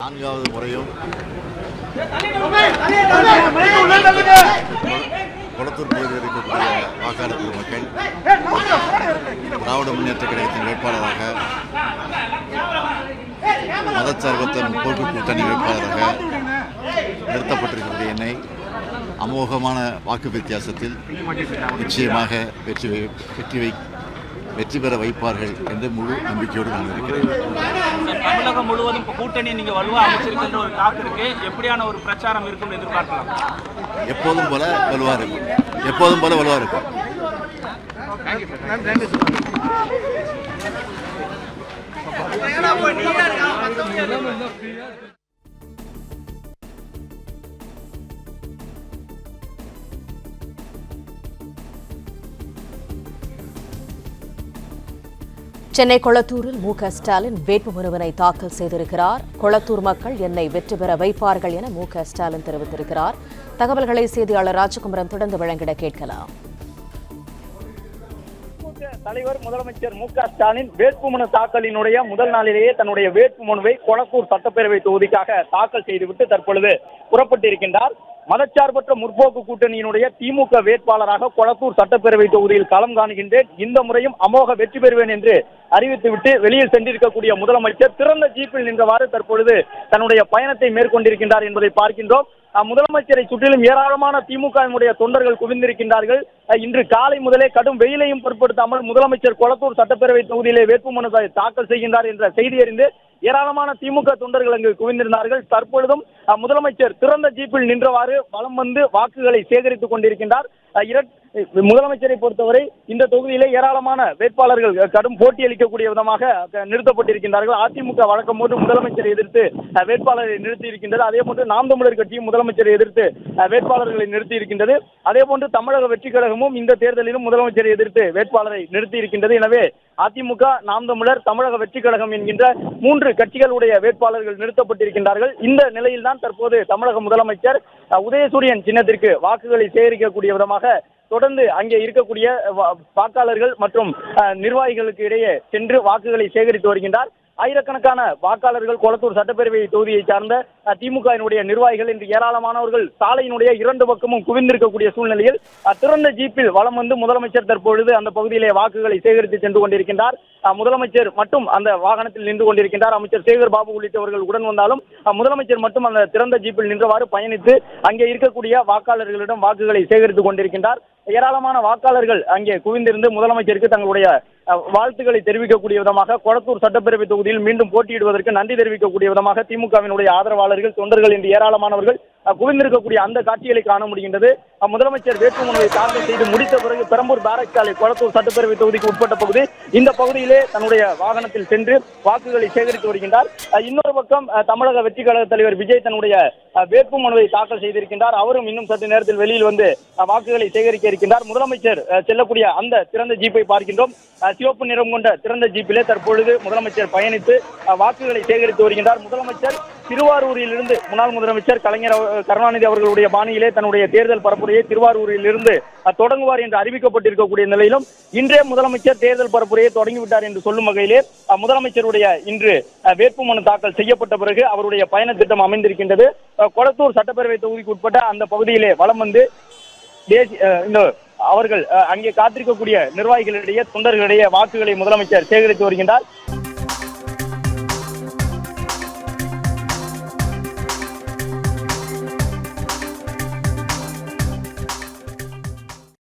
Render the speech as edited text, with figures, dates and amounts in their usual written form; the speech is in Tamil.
நான்காவது முறையும் கொளத்தூர் பகுதியில் இருக்கக்கூடிய வாக்காளர் பெருமக்கள் திராவிட முன்னேற்ற கழகத்தின் வேட்பாளராக, மதச்சார்பற்ற முற்போக்கு கூட்டணி வேட்பாளராக நிறுத்தப்பட்டிருக்கக்கூடிய என்னை அமோகமான வாக்கு வித்தியாசத்தில் நிச்சயமாக வெற்றி பெற வைப்பார்கள் என்று முழு நம்பிக்கையோடு நான் இருக்கிறேன். தமிழகம் முழுவதும் கூட்டணி நீங்க வலுவா அமைச்சிருக்கின்ற ஒரு டாக் இருக்கு. எப்படியான ஒரு பிரச்சாரம் இருக்கும் எதிர்பார்க்கலாம்? எப்போதும் போல வலுவா இருக்கும். சென்னை கொளத்தூரில் மு.க. ஸ்டாலின் வேட்புமனுவினை தாக்கல் செய்திருக்கிறார். கொளத்தூர் மக்கள் என்னை வெற்றி பெற வைப்பார்கள் என மு.க. ஸ்டாலின் தெரிவித்திருக்கிறார். தகவல்களை செய்தியாளர் ராஜகுமரன் தொடர்ந்து வழங்கிட கேட்கலாம். தலைவர் முதலமைச்சர் மு.க. ஸ்டாலின் வேட்புமனு தாக்கலினுடைய முதல் நாளிலேயே தன்னுடைய வேட்புமனுவை கொளத்தூர் சட்டப்பேரவை தொகுதிக்காக தாக்கல் செய்துவிட்டு தற்பொழுது புறப்பட்டிருக்கின்றார். மதச்சார்பற்ற முற்போக்கு கூட்டணியினுடைய திமுக வேட்பாளராக கொளத்தூர் சட்டப்பேரவை தொகுதியில் களம் காணுகின்றேன், இந்த முறையும் அமோக வெற்றி பெறுவேன் என்று அறிவித்துவிட்டு வெளியில் சென்றிருக்கக்கூடிய முதலமைச்சர் திறந்த ஜீப்பில் நின்றவாறு தற்பொழுது தன்னுடைய பயணத்தை மேற்கொண்டிருக்கின்றார் என்பதை பார்க்கின்றோம். முதலமைச்சரை சுற்றிலும் ஏராளமான திமுகவினுடைய தொண்டர்கள் குவிந்திருக்கின்றார்கள். இன்று காலை முதலே கடும் வெயிலையும் பொருட்படுத்தாமல் முதலமைச்சர் கொளத்தூர் சட்டப்பேரவை தொகுதியிலே வேட்புமனு தாக்கல் செய்கின்றார் என்ற செய்தி அறிந்து ஏராளமான திமுக தொண்டர்கள் அங்கு குவிந்திருந்தார்கள். தற்பொழுதும் முதலமைச்சர் திறந்த ஜீப்பில் நின்றவாறு வலம் வந்து வாக்குகளை சேகரித்துக் கொண்டிருக்கின்றார். முதலமைச்சரை பொறுத்தவரை இந்த தொகுதியிலே ஏராளமான வேட்பாளர்கள் கடும் போட்டி அளிக்கக்கூடிய விதமாக நிறுத்தப்பட்டிருக்கின்றார்கள். அதிமுக வழக்கம் போன்று முதலமைச்சரை எதிர்த்து வேட்பாளரை நிறுத்தி இருக்கின்றது. அதே போன்று நாம் தமிழர் கட்சியும் முதலமைச்சரை எதிர்த்து வேட்பாளர்களை நிறுத்தி இருக்கின்றது. அதே போன்று தமிழக வெற்றி கழகமும் இந்த தேர்தலிலும் முதலமைச்சரை எதிர்த்து வேட்பாளரை நிறுத்தி இருக்கின்றது. எனவே அதிமுக, நாம் தமிழர், தமிழக வெற்றி கழகம் என்கின்ற 3 கட்சிகளுடைய வேட்பாளர்கள் நிறுத்தப்பட்டிருக்கின்றார்கள். இந்த நிலையில்தான் தற்போது தமிழக முதலமைச்சர் உதயசூரியன் சின்னத்திற்கு வாக்குகளை சேகரிக்கக்கூடிய விதமாக தொடர்ந்து அங்கே இருக்கக்கூடிய வாக்காளர்கள் மற்றும் நிர்வாகிகளுக்கு இடையே சென்று வாக்குகளை சேகரித்து வருகின்றார். ஆயிரக்கணக்கான வாக்காளர்கள் கொளத்தூர் சட்டப்பேரவை தொகுதியை சார்ந்த திமுகவினுடைய நிர்வாகிகள் இன்று ஏராளமானவர்கள் சாலையினுடைய 2 பக்கமும் குவிந்திருக்கக்கூடிய சூழ்நிலையில் திறந்த ஜீப்பில் வலம் வந்து முதலமைச்சர் தற்பொழுது அந்த பகுதியிலே வாக்குகளை சேகரித்து சென்று கொண்டிருக்கின்றார். முதலமைச்சர் மட்டும் அந்த வாகனத்தில் நின்று கொண்டிருக்கின்றார். அமைச்சர் சேகர் பாபு உள்ளிட்டவர்கள் உடன் வந்தாலும் முதலமைச்சர் மட்டும் அந்த திறந்த ஜீப்பில் நின்றவாறு பயணித்து அங்கே இருக்கக்கூடிய வாக்காளர்களிடம் வாக்குகளை சேகரித்துக் கொண்டிருக்கின்றார். ஏராளமான வாக்காளர்கள் அங்கே குவிந்திருந்து முதலமைச்சருக்கு தங்களுடைய வாழ்த்துக்களை தெரிவிக்கக்கூடிய விதமாக கொளத்தூர் சட்டப்பேரவை தொகுதியில் மீண்டும் போட்டியிடுவதற்கு நன்றி தெரிவிக்கக்கூடிய விதமாக திமுகவினுடைய ஆதரவாளர்கள், தொண்டர்கள் என்று ஏராளமானவர்கள் குவிந்திருக்கக்கூடிய அந்த காட்சிகளை காண முடிகின்றது. முதலமைச்சர் வேட்புமனுவை தாக்கல் செய்து முடித்த பிறகு பெரம்பூர் பாரக் சாலை கொளத்தூர் சட்டப்பேரவை தொகுதிக்கு உட்பட்ட பகுதி, இந்த பகுதியிலே தன்னுடைய வாகனத்தில் சென்று வாக்குகளை சேகரித்து வருகின்றார். இன்னொரு பக்கம் தமிழக வெற்றி கழக தலைவர் விஜய் தன்னுடைய வேட்புமனுவை தாக்கல் செய்திருக்கின்றார். அவரும் இன்னும் சற்று நேரத்தில் வெளியில் வந்து வாக்குகளை சேகரிக்க இருக்கின்றார். முதலமைச்சர் செல்லக்கூடிய அந்த திறந்த ஜீப்பை பார்க்கின்றோம். சிவப்பு நிறம் கொண்ட திறந்த ஜீப்பிலே தற்பொழுது முதலமைச்சர் பயணித்து வாக்குகளை சேகரித்து வருகின்றார். முதலமைச்சர் திருவாரூரிலிருந்து முன்னாள் முதலமைச்சர் கலைஞர் கருணாநிதி அவர்களுடைய பாணியிலே தன்னுடைய தேர்தல் பரப்புரையை திருவாரூரில் இருந்து தொடங்குவார் என்று அறிவிக்கப்பட்டிருக்கக்கூடிய நிலையிலும் இன்றே முதலமைச்சர் தேர்தல் பரப்புரையை தொடங்கிவிட்டார் என்று சொல்லும் வகையிலே முதலமைச்சருடைய இன்று வேட்புமனு தாக்கல் செய்யப்பட்ட பிறகு அவருடைய பயண திட்டம் அமைந்திருக்கின்றது. கொளத்தூர் சட்டப்பேரவை தொகுதிக்கு உட்பட்ட அந்த பகுதியிலே வலம் வந்து அவர்கள் அங்கே காத்திருக்கக்கூடிய நிர்வாகிகளிடையே, தொண்டர்களிடையே வாக்குகளை முதலமைச்சர் சேகரித்து வருகின்றார்.